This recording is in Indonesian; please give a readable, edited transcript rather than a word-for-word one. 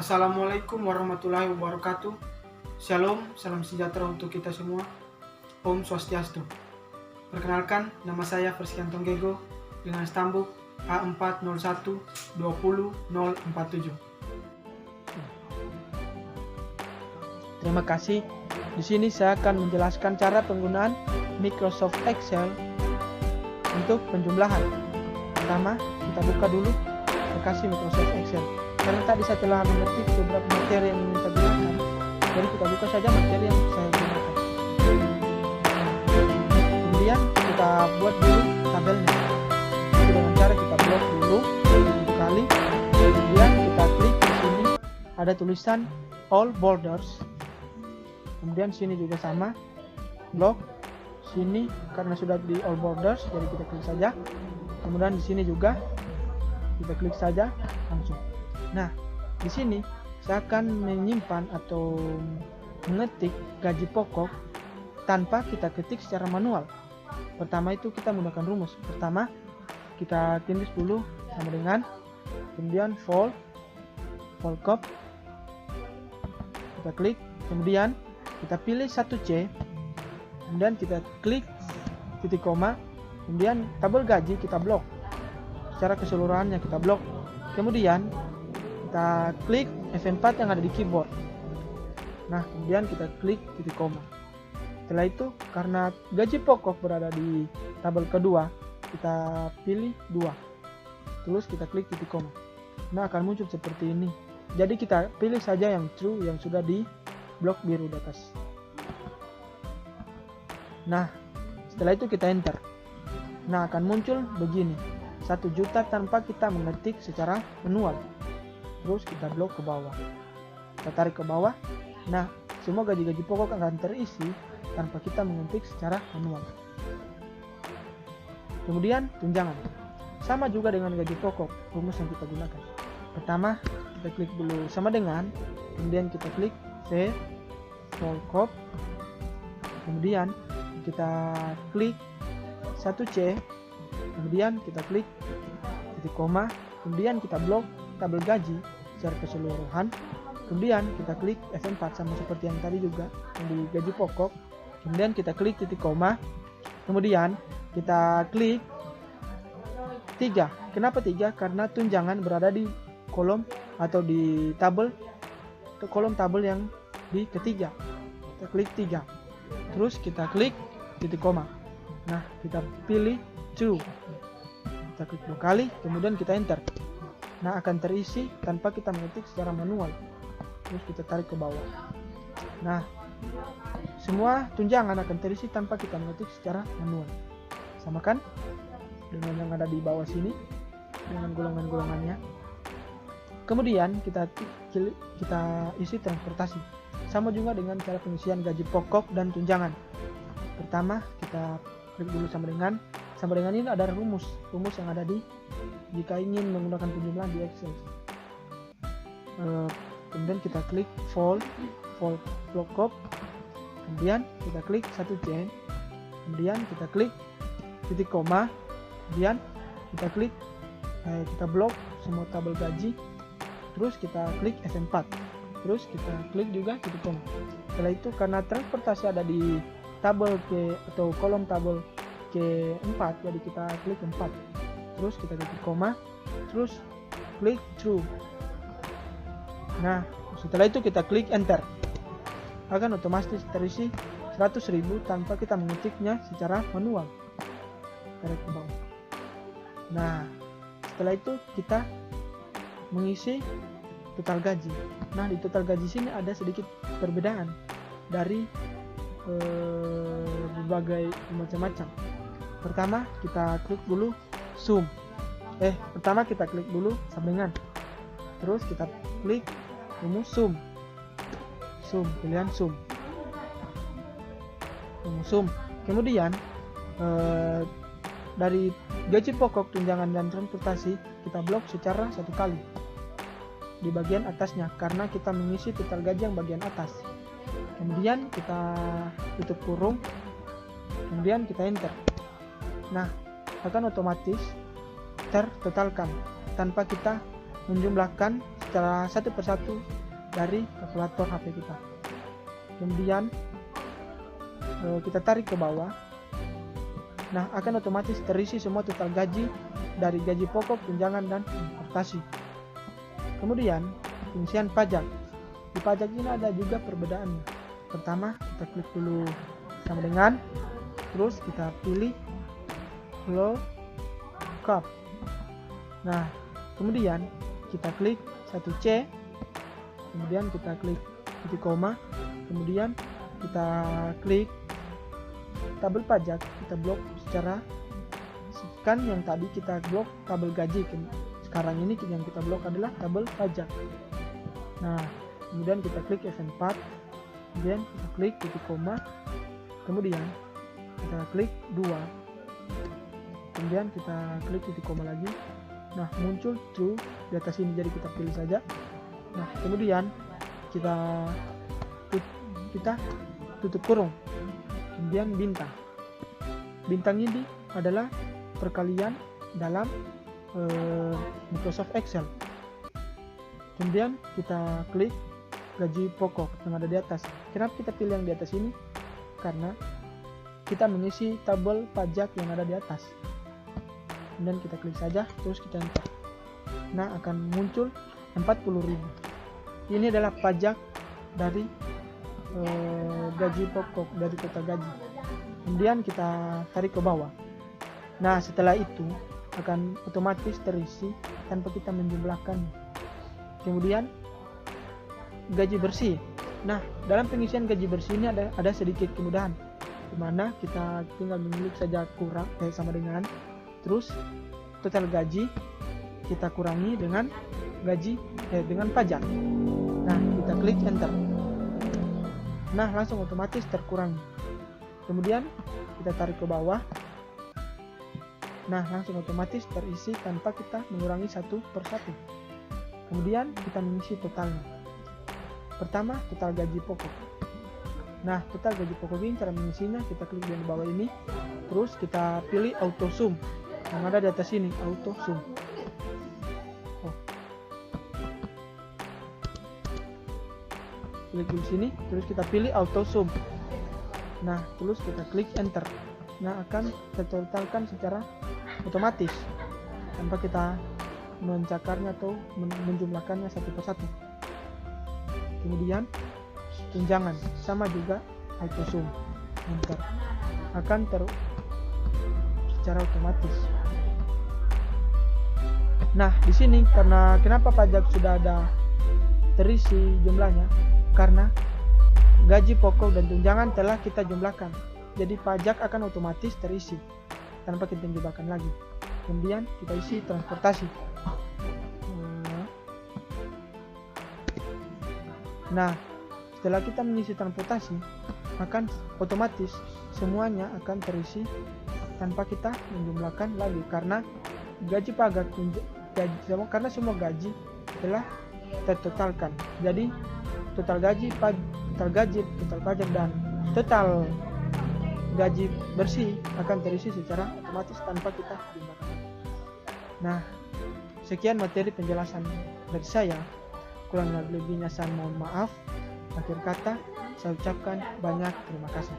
Assalamualaikum warahmatullahi wabarakatuh. Shalom, salam sejahtera untuk kita semua. Om Swastiastu. Perkenalkan, nama saya Fersian Tonggego dengan stambuk A401200047. Terima kasih. Di sini saya akan menjelaskan cara penggunaan Microsoft Excel untuk penjumlahan. Pertama, kita buka dulu aplikasi Microsoft Excel. Karena tadi saya telah mengetik beberapa materi yang ingin saya gunakan, jadi kita buka saja materi yang saya gunakan. Kemudian kita buat dulu tabelnya. Itu dengan cara kita blok dulu 7 kali. Kemudian kita klik di sini ada tulisan All Borders. Kemudian sini juga sama, blok sini karena sudah di All Borders, jadi kita klik saja. Kemudian di sini juga kita klik saja langsung. Nah, di sini saya akan menyimpan atau mengetik gaji pokok tanpa kita ketik secara manual. Pertama itu kita menggunakan rumus. Pertama, kita tulis dulu sama dengan, kemudian vol cop, kita klik, kemudian kita pilih 1C, kemudian kita klik titik koma, kemudian tabel gaji kita blok. Secara keseluruhannya kita blok. Kemudian kita klik F4 yang ada di keyboard. Nah, kemudian kita klik titik koma. Setelah itu, karena gaji pokok berada di tabel kedua, kita pilih 2. Terus kita klik titik koma. Nah, akan muncul seperti ini. Jadi kita pilih saja yang true yang sudah di blok biru di atas. Nah, setelah itu kita enter. Nah, akan muncul begini. 1 juta tanpa kita mengetik secara manual. Terus kita blok ke bawah, kita tarik ke bawah. Nah, semua gaji-gaji pokok akan terisi tanpa kita mengetik secara manual. Kemudian tunjangan, sama juga dengan gaji pokok, rumus yang kita gunakan. Pertama, kita klik dulu sama dengan, kemudian kita klik C, vol cop, kemudian kita klik 1C, kemudian kita klik titik koma, kemudian kita blok tabel gaji secara keseluruhan. Kemudian kita klik F4 sama seperti yang tadi juga yang di gaji pokok. Kemudian kita klik titik koma. Kemudian kita klik 3. Kenapa 3? Karena tunjangan berada di kolom atau di tabel kolom tabel yang di ketiga. Kita klik 3. Terus kita klik titik koma. Nah, kita pilih true. Kita klik 2 kali, kemudian kita enter. Nah, akan terisi tanpa kita mengetik secara manual. Terus kita tarik ke bawah. Nah, semua tunjangan akan terisi tanpa kita mengetik secara manual. Sama kan dengan yang ada di bawah sini dengan golongan-golongannya. Kemudian kita isi transportasi. Sama juga dengan cara pengisian gaji pokok dan tunjangan. Pertama, kita klik dulu sama dengan ini ada rumus yang ada di jika ingin menggunakan penjumlahan di Excel. Kemudian kita klik vol cop, kemudian kita klik 1C, kemudian kita klik titik koma, kemudian kita klik kita blok semua tabel gaji, terus kita klik F4, terus kita klik juga titik koma. Setelah itu, karena transportasi ada di tabel atau kolom tabel K4, jadi kita klik 4, terus kita titik koma, terus klik true. Nah, setelah itu kita klik enter, akan otomatis terisi 100.000 tanpa kita mengetiknya secara manual. Tarik ke bawah. Nah, setelah itu kita mengisi total gaji. Nah, di total gaji sini ada sedikit perbedaan dari berbagai macam-macam. Pertama, kita klik dulu sum. Pertama kita klik dulu sama dengan. Terus kita klik rumus sum. Pilihan sum. Rumus sum. Kemudian dari gaji pokok, tunjangan dan transportasi kita blok secara 1 kali di bagian atasnya karena kita mengisi total gaji yang bagian atas. Kemudian kita tutup kurung, kemudian kita enter. Nah, akan otomatis tertotalkan tanpa kita menjumlahkan secara satu persatu dari kalkulator HP kita. Kemudian kita tarik ke bawah. Nah, akan otomatis terisi semua total gaji dari gaji pokok, tunjangan, dan transportasi. Kemudian pengisian pajak. Di pajak ini ada juga perbedaannya. Pertama, kita klik dulu sama dengan, terus kita pilih lookup. Nah, kemudian kita klik 1C, kemudian kita klik titik koma, kemudian kita klik tabel pajak, kita blok secara kan yang tadi kita blok tabel gaji, sekarang ini yang kita blok adalah tabel pajak. Nah, kemudian kita klik F4, kemudian kita klik titik koma, kemudian kita klik 2, kemudian kita klik titik koma lagi. Nah, muncul true di atas ini, jadi kita pilih saja. Nah, kemudian kita tutup kurung, kemudian bintang. Bintang ini adalah perkalian dalam Microsoft Excel. Kemudian kita klik gaji pokok yang ada di atas. Kenapa kita pilih yang di atas ini? Karena kita mengisi tabel pajak yang ada di atas. Kemudian kita klik saja, terus kita enter. Nah, akan muncul 40.000. Ini adalah pajak dari gaji pokok, dari total gaji. Kemudian kita tarik ke bawah. Nah, setelah itu akan otomatis terisi tanpa kita menjumlahkan. Kemudian gaji bersih. Nah, dalam pengisian gaji bersih ini ada sedikit kemudahan, di mana kita tinggal memilih saja kurang sama dengan, terus total gaji kita kurangi dengan gaji dengan pajak. Nah, kita klik enter. Nah, langsung otomatis terkurangi. Kemudian kita tarik ke bawah. Nah, langsung otomatis terisi tanpa kita mengurangi satu persatu. Kemudian kita mengisi totalnya. Pertama, total gaji pokok. Nah, total gaji pokok ini cara mengisinya, kita klik di bawah ini, terus kita pilih auto sum yang ada di atas ini, auto sum. Klik di sini, terus kita pilih auto sum. Nah, terus kita klik enter. Nah, akan tertotalkan secara otomatis tanpa kita mencakarnya atau menjumlahkannya satu persatu. Kemudian tunjangan sama juga auto sum, enter, akan secara otomatis. Nah, di sini karena kenapa pajak sudah ada terisi jumlahnya, karena gaji pokok dan tunjangan telah kita jumlahkan, jadi pajak akan otomatis terisi tanpa kita jumlahkan lagi. Kemudian kita isi transportasi. Nah, setelah kita mengisi transportasi, akan otomatis semuanya akan terisi tanpa kita menjumlahkan lagi, karena gaji pajak karena semua gaji telah tertotalkan. Jadi total gaji, total pajak, dan total gaji bersih akan terisi secara otomatis tanpa kita jumlahkan. Nah, sekian materi penjelasan dari saya. Kurang lebihnya saya mohon maaf. Akhir kata, saya ucapkan banyak terima kasih.